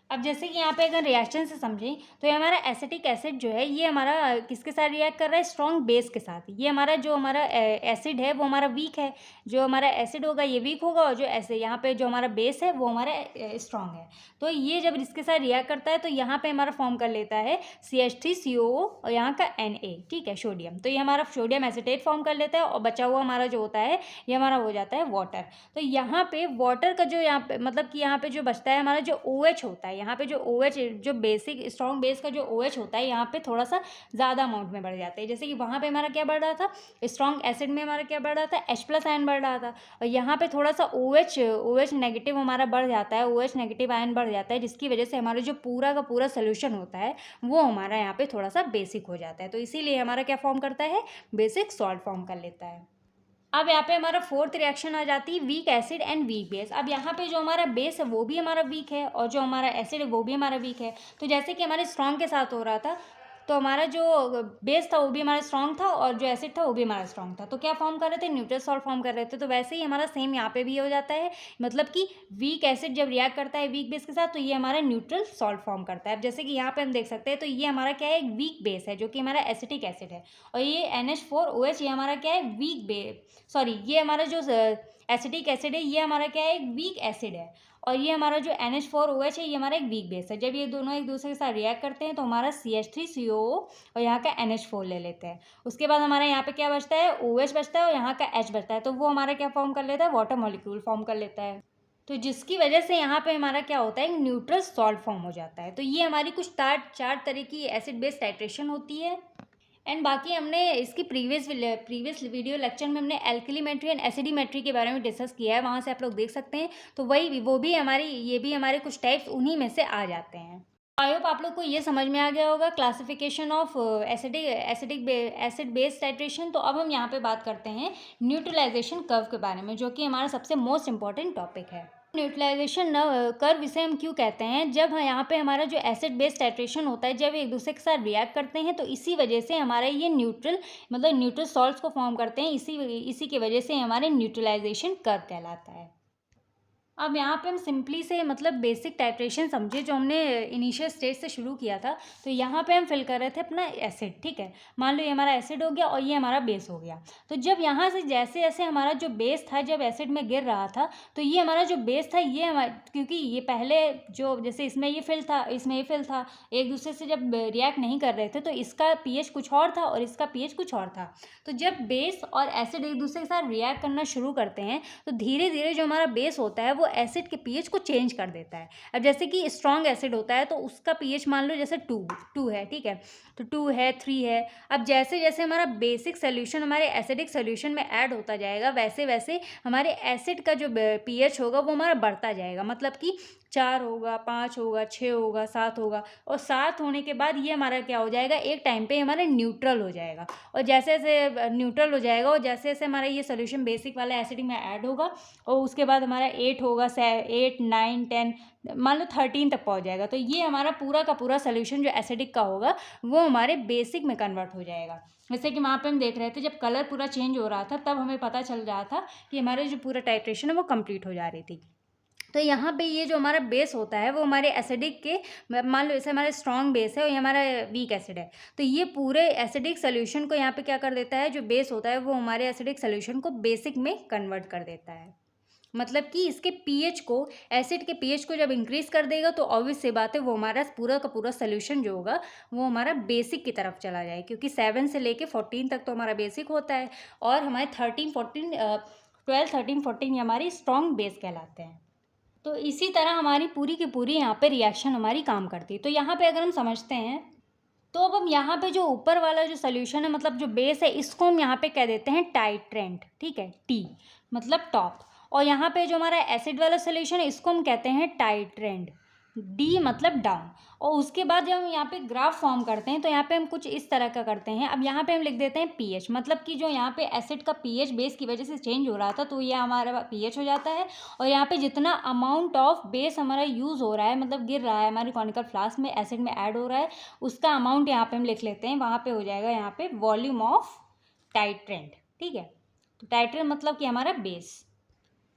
अब जैसे कि यहाँ पे अगर रिएक्शन से समझें तो ये हमारा एसिटिक एसिड जो है ये हमारा किसके साथ रिएक्ट कर रहा है, स्ट्रॉन्ग बेस के साथ। ये हमारा जो हमारा एसिड है वो हमारा वीक है, जो हमारा एसिड होगा ये वीक होगा और जो ऐसे यहाँ पे जो हमारा बेस है वो हमारा स्ट्रॉन्ग है। तो ये जब इसके साथ रिएक्ट करता है तो यहाँ पे हमारा फॉर्म कर लेता है CH3COO और यहाँ का Na, ठीक है, सोडियम। तो ये हमारा सोडियम एसिटेट फॉर्म कर लेता है और बचा हुआ हमारा जो होता है ये हमारा हो जाता है वाटर। तो यहाँ पे वाटर का जो यहाँ पे मतलब कि यहाँ पे जो बचता है हमारा जो OH होता है, यहाँ पे जो OH जो बेसिक स्ट्रॉन्ग बेस का जो OH होता है यहाँ पे थोड़ा सा ज़्यादा अमाउंट में बढ़ जाता है। जैसे कि वहाँ पे हमारा क्या बढ़ रहा था, स्ट्रॉन्ग एसिड में हमारा क्या बढ़ रहा था, H+ आयन बढ़ रहा था और यहाँ पे थोड़ा सा OH नेगेटिव हमारा बढ़ जाता है, OH नेगेटिव आयन बढ़ जाता है, जिसकी वजह से हमारा जो पूरा का पूरा सोल्यूशन होता है वो हमारा यहाँ पे थोड़ा सा बेसिक हो जाता है। तो इसीलिए हमारा क्या फॉर्म करता है, बेसिक सॉल्ट फॉर्म कर लेता है। अब यहाँ पे हमारा फोर्थ रिएक्शन आ जाती है weak acid and weak base. अब यहाँ पे जो हमारा बेस है वो भी हमारा वीक है और जो हमारा एसिड है वो भी हमारा वीक है। तो जैसे कि हमारे स्ट्रॉन्ग के साथ हो रहा था, तो हमारा जो बेस था वो भी हमारा स्ट्रॉन्ग था और जो एसिड था वो भी हमारा स्ट्रॉन्ग था। तो क्या फॉर्म कर रहे थे, न्यूट्रल सॉल्ट फॉर्म कर रहे थे। तो वैसे ही हमारा सेम यहाँ पे भी हो जाता है। मतलब कि वीक एसिड जब रिएक्ट करता है वीक बेस के साथ तो ये हमारा न्यूट्रल सॉल्ट फॉर्म करता है। अब जैसे कि यहाँ पे हम देख सकते हैं तो ये हमारा क्या है, एक वीक बेस है जो कि हमारा एसिटिक एसिड है और ये NH4OH ये हमारा क्या है, वीक बेस, सॉरी ये हमारा जो एसिटिक एसिड है ये हमारा क्या है, एक वीक एसिड है और ये हमारा जो NH4OH है ये हमारा एक वीक बेस है। जब ये दोनों एक दूसरे के साथ रिएक्ट करते हैं तो हमारा CH3COO और यहाँ का NH4 ले लेते हैं। उसके बाद हमारा यहाँ पे क्या बचता है, OH बचता है और यहाँ का H बचता है। तो वो हमारा क्या फॉर्म कर लेता है, वाटर मॉलिक्यूल फॉर्म कर लेता है। तो जिसकी वजह से यहाँ पे हमारा क्या होता है, न्यूट्रल सॉल्ट फॉर्म हो जाता है। तो ये हमारी कुछ चार तरह की एसिड बेस टाइट्रेशन होती है। एंड बाकी हमने इसकी प्रीवियस वीडियो लेक्चर में हमने एल्किलीमेट्री एंड एसिडीमेट्री के बारे में डिस्कस किया है, वहाँ से आप लोग देख सकते हैं। तो वो भी हमारे कुछ टाइप्स उन्हीं में से आ जाते हैं। आई होप आप लोग को ये समझ में आ गया होगा classification of acid base titration. तो अब हम यहाँ पे बात करते हैं न्यूट्रलाइजेशन कर्व के बारे में, जो कि हमारा सबसे मोस्ट इंपॉर्टेंट टॉपिक है। न्यूट्रलाइजेशन कर्व इसे हम क्यों कहते हैं, जब यहाँ पे हमारा जो एसिड बेस टाइट्रेशन होता है जब एक दूसरे के साथ रिएक्ट करते हैं तो इसी वजह से हमारे ये न्यूट्रल सॉल्ट्स को फॉर्म करते हैं। इसी की वजह से हमारे न्यूट्रलाइजेशन कर्व कहलाता है। अब यहाँ पे हम सिंपली से मतलब बेसिक टाइट्रेशन समझे जो हमने इनिशियल स्टेज से शुरू किया था। तो यहाँ पे हम फिल कर रहे थे अपना एसिड, ठीक है। मान लो ये हमारा एसिड हो गया और ये हमारा बेस हो गया। तो जब यहाँ से जैसे जैसे हमारा जो बेस था जब एसिड में गिर रहा था तो ये हमारा जो बेस था ये क्योंकि ये पहले जो जैसे इसमें ये फिल था इसमें ये फिल था, एक दूसरे से जब रिएक्ट नहीं कर रहे थे तो इसका pH कुछ और था और इसका pH कुछ और था। तो जब बेस और एसिड एक दूसरे के साथ रिएक्ट करना शुरू करते हैं तो धीरे धीरे जो हमारा बेस होता है वो एसिड के pH को चेंज कर देता है। अब जैसे कि स्ट्रॉन्ग एसिड होता है तो उसका pH मान लो जैसे 2 है, ठीक है, तो 2 है, 3 है। अब जैसे जैसे हमारा बेसिक सोल्यूशन हमारे एसिडिक सोल्यूशन में ऐड होता जाएगा वैसे वैसे हमारे एसिड का जो pH होगा वो हमारा बढ़ता जाएगा। मतलब कि 4 होगा, 5 होगा, 6 होगा, 7 होगा और 7 होने के बाद ये हमारा क्या हो जाएगा, एक टाइम पे हमारा न्यूट्रल हो जाएगा। और जैसे जैसे न्यूट्रल हो जाएगा और जैसे जैसे हमारा ये सोल्यूशन बेसिक वाला एसिडिक में ऐड होगा और उसके बाद हमारा 8 होगा, 8, 9, 10, मान लो 13 तक पहुंच जाएगा। तो ये हमारा पूरा का पूरा सोल्यूशन जो एसिडिक का होगा वो हमारे बेसिक में कन्वर्ट हो जाएगा। जैसे कि वहाँ पे हम देख रहे थे जब कलर पूरा चेंज हो रहा था तब हमें पता चल रहा था कि हमारे जो पूरा टाइट्रेशन है वो कंप्लीट हो जा रही थी। तो यहाँ पे ये जो हमारा बेस होता है वो हमारे एसिडिक के, मान लो जैसे हमारा स्ट्रॉन्ग बेस है और ये हमारा वीक एसिड है, तो ये पूरे एसिडिक सोल्यूशन को यहाँ पे क्या कर देता है, जो बेस होता है वो हमारे एसिडिक सोल्यूशन को बेसिक में कन्वर्ट कर देता है। मतलब कि इसके pH को, एसिड के pH को जब इंक्रीज़ कर देगा तो ऑब्वियस सी बात है वो हमारा पूरा का पूरा सोल्यूशन जो होगा वो हमारा बेसिक की तरफ चला जाए, क्योंकि 7 से लेके 14 तक तो हमारा बेसिक होता है और हमारे 12, 13, 14 ये हमारी स्ट्रॉन्ग बेस कहलाते हैं। तो इसी तरह हमारी पूरी की पूरी यहाँ पे रिएक्शन हमारी काम करती है। तो यहाँ पे अगर हम समझते हैं तो अब हम यहाँ पे जो ऊपर वाला जो सोल्यूशन है मतलब जो बेस है इसको हम यहाँ पे कह देते हैं टाइट्रेंट, ठीक है, टी मतलब टॉप। और यहाँ पे जो हमारा एसिड वाला सोल्यूशन है इसको हम कहते हैं टाइट्रेंट, डी मतलब डाउन। और उसके बाद जब हम यहाँ पे ग्राफ फॉर्म करते हैं तो यहाँ पे हम कुछ इस तरह का करते हैं। अब यहाँ पे हम लिख देते हैं पीएच, मतलब कि जो यहाँ पे एसिड का पीएच बेस की वजह से चेंज हो रहा था तो ये हमारा पीएच हो जाता है। और यहाँ पे जितना अमाउंट ऑफ बेस हमारा यूज़ हो रहा है, मतलब गिर रहा है हमारी कॉनिकल फ्लास्क में, एसिड में ऐड हो रहा है, उसका अमाउंट यहाँ पे हम लिख लेते हैं। वहाँ पे हो जाएगा यहाँ पे वॉल्यूम ऑफ टाइट्रेंट। ठीक है, तो टाइट्रेंट मतलब कि हमारा बेस।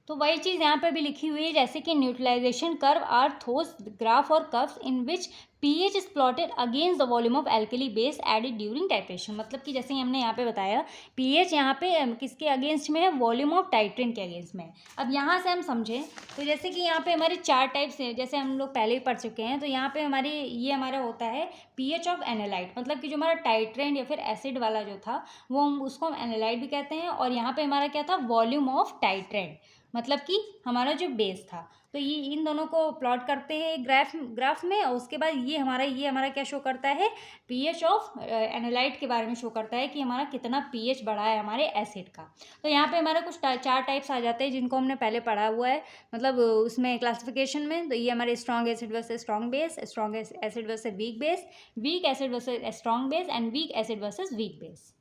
तो वही चीज़ यहाँ पे भी लिखी हुई है, जैसे कि neutralization curve are those graph और curves in which pH is plotted against the volume of alkali base added during titration. मतलब कि जैसे हमने यहाँ पे बताया पीएच यहाँ पे किसके अगेंस्ट में है, वॉल्यूम ऑफ टाइट्रेंट के अगेंस्ट में है। अब यहाँ से हम समझें तो जैसे कि यहाँ पे हमारे 4 टाइप्स हैं, जैसे हम लोग पहले ही पढ़ चुके हैं। तो यहाँ पे हमारी ये हमारा होता है पीएच ऑफ एनालाइट, मतलब कि जो हमारा टाइट्रेंट या फिर एसिड वाला जो था वो उसको हम एनालाइट भी कहते हैं। और यहाँ पे हमारा क्या था, वॉल्यूम ऑफ टाइट्रेंट, मतलब कि हमारा जो बेस था। तो ये इन दोनों को प्लॉट करते हैं ग्राफ में। और उसके बाद ये हमारा क्या शो करता है, पीएच ऑफ एनालाइट के बारे में शो करता है कि हमारा कितना पीएच बढ़ा है हमारे एसिड का। तो यहाँ पे हमारा कुछ 4 टाइप्स आ जाते हैं जिनको हमने पहले पढ़ा हुआ है, मतलब उसमें क्लासिफिकेशन में। तो ये हमारे strong acid versus strong base, strong acid versus weak base, weak acid versus strong base and weak acid versus weak base.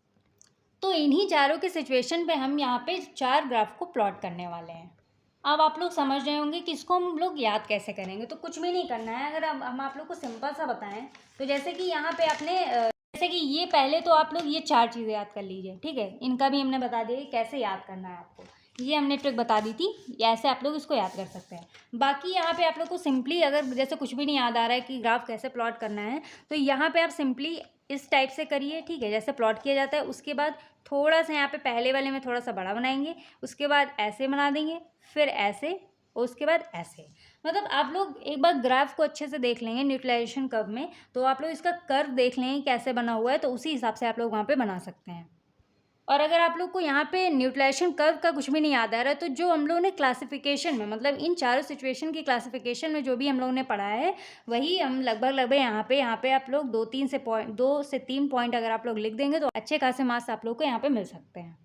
तो इन्हीं चारों के सिचुएशन पे हम यहाँ पे 4 ग्राफ को प्लॉट करने वाले हैं। अब आप लोग समझ रहे होंगे कि इसको हम लोग याद कैसे करेंगे। तो कुछ भी नहीं करना है, अगर हम आप लोग को सिंपल सा बताएं तो जैसे कि यहाँ पे आपने जैसे कि ये पहले तो आप लोग ये 4 चीज़ें याद कर लीजिए। ठीक है, इनका भी हमने बता दिया कि कैसे याद करना है आपको, ये हमने ट्रिक बता दी थी, ऐसे आप लोग इसको याद कर सकते हैं। बाकी यहाँ पे आप लोग को सिंपली, अगर जैसे कुछ भी नहीं याद आ रहा है कि ग्राफ कैसे प्लॉट करना है, तो यहाँ पे आप सिंपली इस टाइप से करिए। ठीक है, जैसे प्लॉट किया जाता है। उसके बाद थोड़ा सा यहाँ पे पहले वाले में थोड़ा सा बड़ा बनाएंगे, उसके बाद ऐसे बना देंगे, फिर ऐसे, और उसके बाद ऐसे। मतलब आप लोग एक बार ग्राफ को अच्छे से देख लेंगे न्यूट्रलाइजेशन कर्व में, तो आप लोग इसका कर्व देख लेंगे कैसे बना हुआ है, तो उसी हिसाब से आप लोग वहाँ पे बना सकते हैं। और अगर आप लोग को यहाँ पे न्यूट्रलाइजेशन कर्व का कुछ भी नहीं याद आ रहा है, तो जो हम लोगों ने क्लासिफिकेशन में, मतलब इन चारों सिचुएशन की क्लासिफिकेशन में जो भी हम लोगों ने पढ़ा है, वही हम लगभग यहाँ पे आप लोग 2 से 3 पॉइंट अगर आप लोग लिख देंगे तो अच्छे खासे मार्क्स आप लोग को यहाँ पे मिल सकते हैं।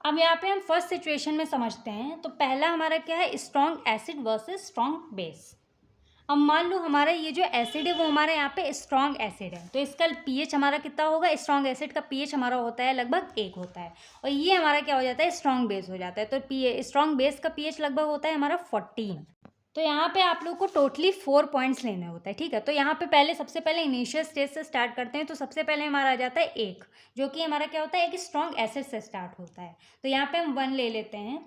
अब यहाँ पे हम फर्स्ट सिचुएशन में समझते हैं। तो पहला हमारा क्या है, strong acid versus strong base. अब मान लो हमारा ये जो एसिड है वो हमारे यहाँ पे स्ट्रॉन्ग एसिड है, तो इसका पीएच हमारा कितना होगा, स्ट्रॉन्ग एसिड का पीएच हमारा होता है लगभग 1 होता है। और ये हमारा क्या हो जाता है, स्ट्रॉन्ग बेस हो जाता है। तो स्ट्रॉन्ग बेस का पीएच लगभग होता है हमारा 14। तो यहाँ पे आप लोग को टोटली 4 पॉइंट्स लेने होता है। ठीक है, तो यहाँ पे सबसे पहले इनिशियल स्टेज से स्टार्ट करते हैं। तो सबसे पहले हमारा आ जाता है 1, जो कि हमारा क्या होता है, एक स्ट्रॉन्ग एसिड से स्टार्ट होता है। तो यहाँ पे हम 1 ले लेते हैं।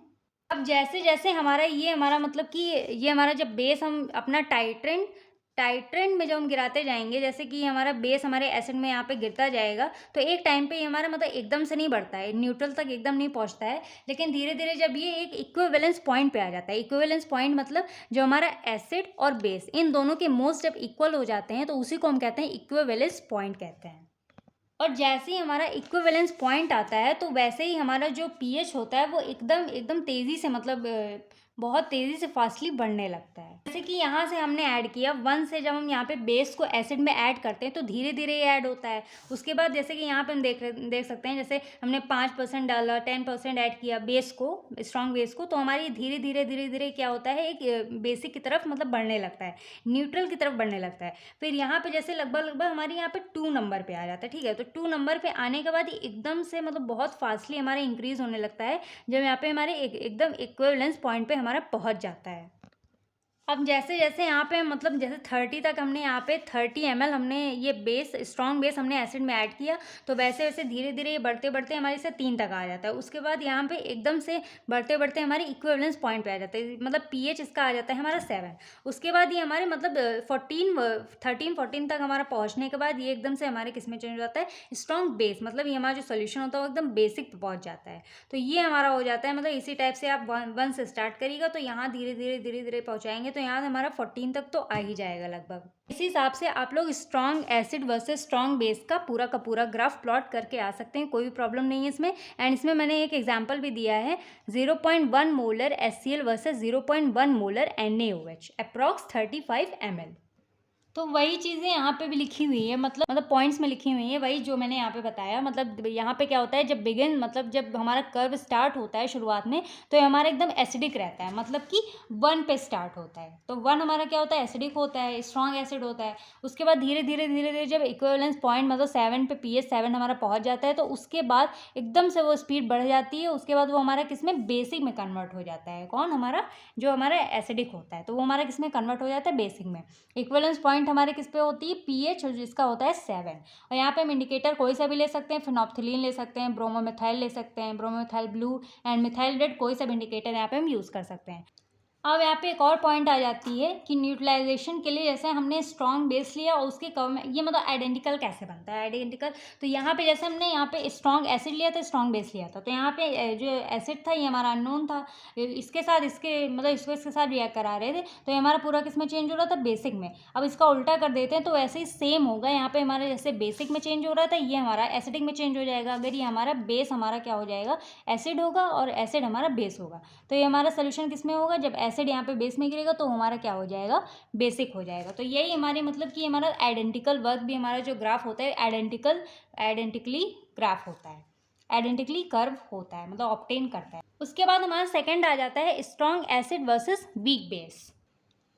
अब जैसे जैसे हमारा मतलब कि ये हमारा जब बेस हम अपना टाइट्रेंट में जब हम गिराते जाएंगे, जैसे कि हमारा बेस हमारे एसिड में यहाँ पे गिरता जाएगा, तो एक टाइम पे ये हमारा मतलब एकदम से नहीं बढ़ता है, न्यूट्रल तक एकदम नहीं पहुँचता है, लेकिन धीरे धीरे जब ये एक इक्विवेलेंस पॉइंट पे आ जाता है। इक्विवेलेंस पॉइंट मतलब जो हमारा एसिड और बेस इन दोनों के मोल्स जब इक्वल हो जाते हैं तो उसी को हम कहते हैं इक्विवेलेंस पॉइंट कहते हैं। और जैसे ही हमारा इक्विवेलेंस पॉइंट आता है तो वैसे ही हमारा जो पीएच होता है वो एकदम तेज़ी से, मतलब बहुत तेज़ी से फास्टली बढ़ने लगता है। जैसे कि यहाँ से हमने ऐड किया 1 से, जब हम यहाँ पे बेस को एसिड में ऐड करते हैं तो धीरे धीरे ये ऐड होता है। उसके बाद जैसे कि यहाँ पे हम देख सकते हैं, जैसे हमने 5% डाला, 10% ऐड किया बेस को, स्ट्रॉन्ग बेस को, तो हमारी धीरे धीरे क्या होता है, एक बेसिक की तरफ मतलब बढ़ने लगता है, न्यूट्रल की तरफ बढ़ने लगता है। फिर यहाँ पे जैसे लगभग हमारे यहाँ पे 2 नंबर पे आ जाता है। ठीक है, तो 2 नंबर पे आने के बाद एकदम से मतलब बहुत फास्टली हमारा इंक्रीज होने लगता है, जब यहाँ पे हमारे एकदम इक्विवेलेंस पॉइंट पे हमारा पहुँच जाता है। अब जैसे जैसे यहाँ पे मतलब जैसे 30 तक हमने यहाँ पे 30 ml हमने ये बेस, स्ट्रॉन्ग बेस हमने एसिड में ऐड किया, तो वैसे वैसे धीरे धीरे ये बढ़ते बढ़ते हमारे से 3 तक आ जाता है। उसके बाद यहाँ पे एकदम से बढ़ते बढ़ते हमारे इक्विवेलेंस पॉइंट पे आ जाता है, मतलब पीएच इसका आ जाता है हमारा 7। उसके बाद ये हमारे मतलब 13-14 तक हमारा पहुँचने के बाद ये एकदम से हमारे किस में चेंज हो जाता है, स्ट्रॉन्ग बेस, मतलब ये हमारा जो सोल्यूशन होता है वो एकदम बेसिक पे पहुँच जाता है। तो ये हमारा हो जाता है, मतलब इसी टाइप से आप 1 से स्टार्ट करिएगा तो यहाँ धीरे धीरे पहुँचाएंगे तो यहाँ हमारा 14 तक तो आ ही जाएगा लगभग। इसी हिसाब से आप लोग strong acid versus strong base का पूरा ग्राफ प्लॉट करके आ सकते हैं, कोई भी प्रॉब्लम नहीं है इसमें। एंड इसमें मैंने एक एग्जांपल भी दिया है, 0.1 molar HCl versus 0.1 molar NaOH approx 35 ml। तो वही चीज़ें यहाँ पे भी लिखी हुई है, मतलब पॉइंट्स में लिखी हुई है, वही जो मैंने यहाँ पे बताया। मतलब यहाँ पे क्या होता है, जब बिगिन मतलब जब हमारा कर्व स्टार्ट होता है शुरुआत में, तो ये हमारा एकदम एसिडिक रहता है, मतलब कि 1 पे स्टार्ट होता है। तो 1 हमारा क्या होता है, एसिडिक होता है, स्ट्रॉन्ग एसिड होता है। उसके बाद धीरे धीरे धीरे धीरे जब इक्विवेलेंस पॉइंट मतलब 7 पे pH 7 हमारा पहुँच जाता है, तो उसके बाद एकदम से वो स्पीड बढ़ जाती है। उसके बाद वो हमारा किस में, बेसिक में कन्वर्ट हो जाता है। कौन, हमारा जो हमारा एसिडिक होता है, तो वो हमारा किस में कन्वर्ट हो जाता है, बेसिक में। इक्विवेलेंस पॉइंट हमारे किस पे होती है, पीएच, जिसका होता है 7। और यहाँ पे हम इंडिकेटर कोई सा भी ले सकते हैं, फिनोप्थिलीन ले सकते हैं, ब्रोमोमिथाइल ले सकते हैं, ब्रोमोमिथाइल ब्लू एंड मिथाइल रेड, कोई सा भी इंडिकेटर यहाँ पे हम यूज़ कर सकते हैं। अब यहाँ पे एक और पॉइंट आ जाती है कि न्यूट्रलाइजेशन के लिए जैसे हमने स्ट्रॉन्ग बेस लिया और उसके कव में ये मतलब आइडेंटिकल कैसे बनता है, आइडेंटिकल। तो यहाँ पे जैसे हमने यहाँ पे स्ट्रॉन्ग एसिड लिया था, स्ट्रॉन्ग बेस लिया था, तो यहाँ पे जो एसिड था ये हमारा अननोन था, इसके साथ इसके मतलब इसके साथ रिएक्ट करा रहे थे, तो ये हमारा पूरा किस में चेंज हो रहा था, बेसिक में। अब इसका उल्टा कर देते हैं तो ऐसे ही सेम होगा, यहाँ पे हमारा जैसे बेसिक में चेंज हो रहा था, ये हमारा एसिडिक में चेंज हो जाएगा। अगर ये हमारा बेस हमारा क्या हो जाएगा, एसिड होगा, और एसिड हमारा बेस होगा, तो ये हमारा सोल्यूशन किस में होगा, जब एसिड यहाँ पे बेस में गिरेगा तो हमारा क्या हो जाएगा, बेसिक हो जाएगा। तो यही हमारे मतलब कि हमारा आइडेंटिकल वर्क भी, हमारा जो ग्राफ होता है आइडेंटिकली ग्राफ होता है, आइडेंटिकली कर्व होता है, मतलब ऑब्टेन करता है। उसके बाद हमारा सेकंड आ जाता है strong acid versus week base.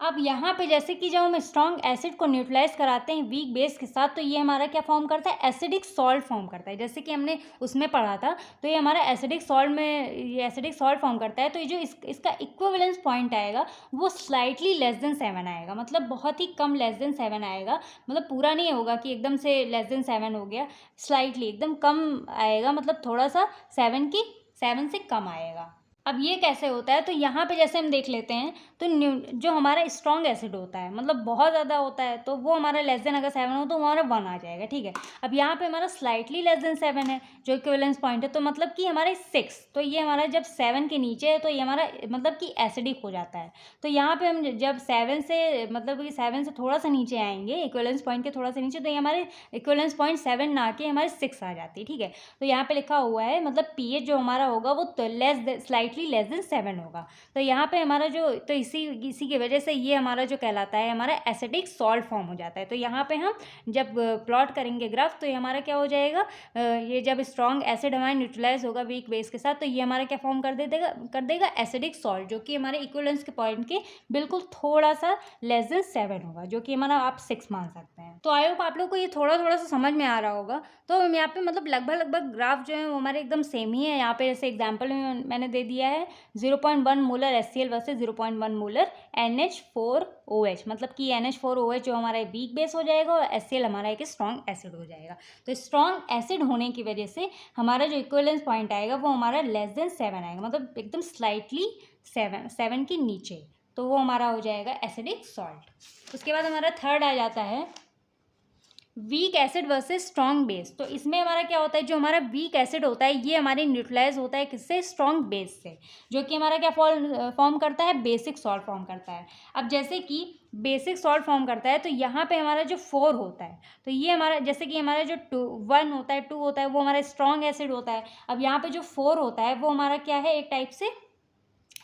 अब यहाँ पे जैसे कि जब हम स्ट्रॉन्ग एसिड को न्यूट्रलाइज कराते हैं वीक बेस के साथ, तो ये हमारा क्या फॉर्म करता है, एसिडिक सॉल्ट फॉर्म करता है। जैसे कि हमने उसमें पढ़ा था, तो ये हमारा एसिडिक सॉल्ट में ये एसिडिक सॉल्ट फॉर्म करता है। तो ये जो इसका इक्विवेलेंस पॉइंट आएगा वो स्लाइटली लेस देन 7 आएगा, मतलब बहुत ही कम लेस देन 7 आएगा। मतलब पूरा नहीं होगा कि एकदम से लेस देन 7 हो गया, स्लाइटली एकदम कम आएगा, मतलब थोड़ा सा 7 से कम आएगा। अब ये कैसे होता है, तो यहाँ पे जैसे हम देख लेते हैं, तो जो हमारा स्ट्रॉन्ग एसिड होता है, मतलब बहुत ज़्यादा होता है, तो वो हमारा लेस देन अगर 7 हो तो हमारा 1 आ जाएगा, ठीक है। अब यहाँ पे हमारा स्लाइटली लेस देन 7 है जो इक्विवेलेंस पॉइंट है, तो मतलब कि हमारे 6, तो ये हमारा जब 7 के नीचे है तो ये हमारा मतलब कि एसिडिक हो जाता है। तो यहाँ पे हम जब 7 से मतलब कि 7 से थोड़ा सा नीचे आएंगे, इक्विवेलेंस पॉइंट के थोड़ा सा नीचे, तो ये हमारे इक्विवेलेंस पॉइंट 7 ना के हमारे 6 आ जाती है, ठीक है। तो यहाँ पे लिखा हुआ है मतलब पीएच जो हमारा होगा वो स्लाइटली लेस देन 7 होगा। तो यहाँ पे हमारा जो, तो इसी की वजह से ये हमारा जो कहलाता है, हमारा एसिडिक सॉल्ट फॉर्म हो जाता है। तो यहाँ पे हम जब प्लॉट करेंगे ग्राफ, तो ये हमारा क्या हो जाएगा, ये जब स्ट्रॉन्ग एसिड हमारा न्यूट्रलाइज होगा वीक बेस के साथ, तो ये हमारा क्या फॉर्म कर देगा एसिडिक सॉल्ट, जो कि हमारे इक्विवेलेंस के पॉइंट के बिल्कुल थोड़ा सा लेस देन 7 होगा, जो कि हमारा आप 6 मान सकते हैं। तो आई होप आप लोग को ये थोड़ा सा समझ में आ रहा होगा। तो हम यहाँ पे मतलब लगभग ग्राफ जो है वो हमारे एकदम सेम ही है। यहाँ पे जैसे एग्जाम्पल में मैंने दे दिया है 0.1 molar HCl versus 0.1 molar NH4OH, मतलब कि NH4OH जो हमारा वीक बेस हो जाएगा और HCl हमारा एक स्ट्रॉन्ग एसिड हो जाएगा। तो स्ट्रॉन्ग एसिड होने की वजह से हमारा जो इक्विवेलेंस पॉइंट आएगा वो हमारा लेस देन 7 आएगा, मतलब एकदम स्लाइटली 7 के नीचे, तो वो हमारा हो जाएगा एसिडिक सॉल्ट। उसके बाद हमारा थर्ड आ जाता है weak acid versus strong base. तो इसमें हमारा क्या होता है, जो हमारा वीक एसिड होता है ये हमारे न्यूट्रलाइज होता है किससे, स्ट्रॉन्ग बेस से, जो कि हमारा क्या फॉर्म करता है, बेसिक सॉल्ट फॉर्म करता है। अब जैसे कि बेसिक सॉल्ट फॉर्म करता है, तो यहाँ पे हमारा जो 4 होता है, तो ये हमारा जैसे कि हमारा जो 1 होता है, 2 होता है, वो हमारा स्ट्रॉन्ग एसिड होता है। अब यहाँ पे जो 4 होता है वो हमारा क्या है, एक टाइप से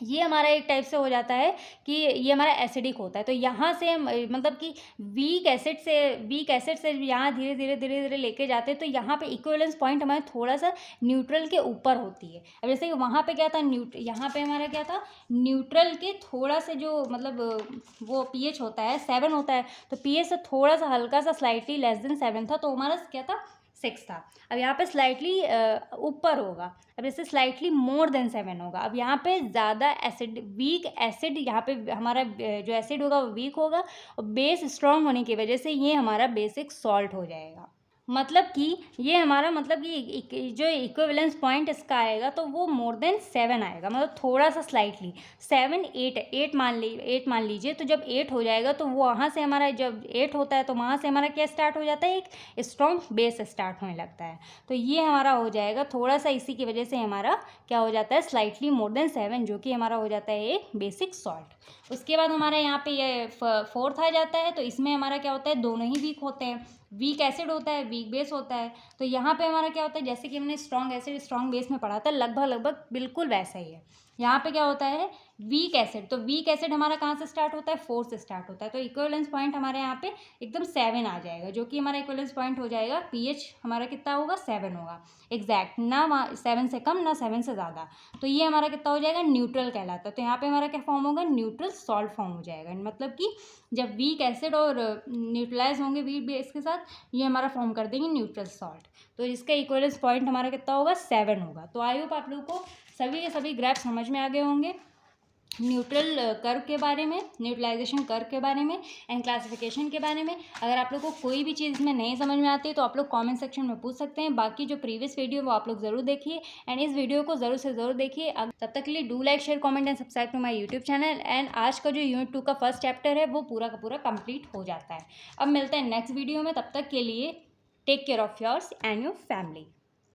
ये हमारा एक टाइप से हो जाता है कि ये हमारा एसिडिक होता है। तो यहाँ से हम मतलब कि वीक एसिड से यहाँ धीरे धीरे लेके जाते हैं, तो यहाँ पे इक्विवेलेंस पॉइंट हमारे थोड़ा सा न्यूट्रल के ऊपर होती है। अब जैसे कि वहाँ पे क्या था, यहाँ पे हमारा क्या था, न्यूट्रल के थोड़ा से जो मतलब वो पीएच होता है 7 होता है, तो पीएच से थोड़ा सा हल्का सा स्लाइटली लेस देन 7 था, तो हमारा क्या था, 6 था। अब यहाँ पे स्लाइटली ऊपर होगा, अब जैसे स्लाइटली मोर देन 7 होगा। अब यहाँ पे ज़्यादा एसिड, वीक एसिड, यहाँ पे हमारा जो एसिड होगा वो वीक होगा, और बेस स्ट्रॉन्ग होने की वजह से ये हमारा बेसिक सॉल्ट हो जाएगा। मतलब कि ये हमारा मतलब कि जो इक्विवेलेंस पॉइंट इसका आएगा तो वो मोर देन 7 आएगा, मतलब थोड़ा सा स्लाइटली 7 8 मान लीजिए। तो जब 8 हो जाएगा तो वो वहाँ से हमारा, जब 8 होता है तो वहाँ से हमारा क्या स्टार्ट हो जाता है, एक स्ट्रॉन्ग बेस स्टार्ट होने लगता है। तो ये हमारा हो जाएगा थोड़ा सा, इसी की वजह से हमारा क्या हो जाता है, स्लाइटली मोर देन 7, जो कि हमारा हो जाता है एक बेसिक सॉल्ट। उसके बाद हमारा यहाँ पे ये 4th आ जाता है। तो इसमें हमारा क्या होता है, दोनों ही वीक होते हैं, वीक एसिड होता है, वीक बेस होता है। तो यहाँ पे हमारा क्या होता है, जैसे कि हमने स्ट्रॉन्ग एसिड स्ट्रॉन्ग बेस में पढ़ा था, लगभग बिल्कुल वैसा ही है। यहाँ पे क्या होता है, वीक एसिड। तो वीक एसिड हमारा कहाँ से स्टार्ट होता है, 4 से स्टार्ट होता है। तो इक्विवेलेंस पॉइंट हमारे यहाँ पे एकदम 7 आ जाएगा, जो कि हमारा इक्विवेलेंस पॉइंट हो जाएगा। पीएच हमारा कितना होगा, 7 होगा एग्जैक्ट, ना 7 से कम ना 7 से ज़्यादा। तो ये हमारा कितना हो जाएगा, न्यूट्रल कहलाता है। तो यहाँ पे हमारा क्या फॉर्म होगा, न्यूट्रल सॉल्ट फॉर्म हो जाएगा। मतलब कि जब वीक एसिड और न्यूट्रलाइज होंगे वीक बेस के साथ, ये हमारा फॉर्म कर देंगे न्यूट्रल सॉल्ट। तो इसका इक्विवेलेंस पॉइंट हमारा कितना होगा, 7 होगा। तो आई होप आप लोगों को सभी के सभी ग्राफ समझ में आ गए होंगे न्यूट्रल कर्व के बारे में, न्यूट्रलाइजेशन कर्व के बारे में एंड क्लासिफिकेशन के बारे में। अगर आप लोग को कोई भी चीज़ में नहीं समझ में आती है तो आप लोग कमेंट सेक्शन में पूछ सकते हैं। बाकी जो प्रीवियस वीडियो वो आप लोग ज़रूर देखिए एंड इस वीडियो को ज़रूर से ज़रूर देखिए। तब तक के लिए do like, share, comment and subscribe to my YouTube channel. And आज का जो यूनिट 2 का फर्स्ट चैप्टर है वो पूरा का पूरा कंप्लीट हो जाता है। अब मिलते हैं नेक्स्ट वीडियो में, तब तक के लिए take care of yours and your family.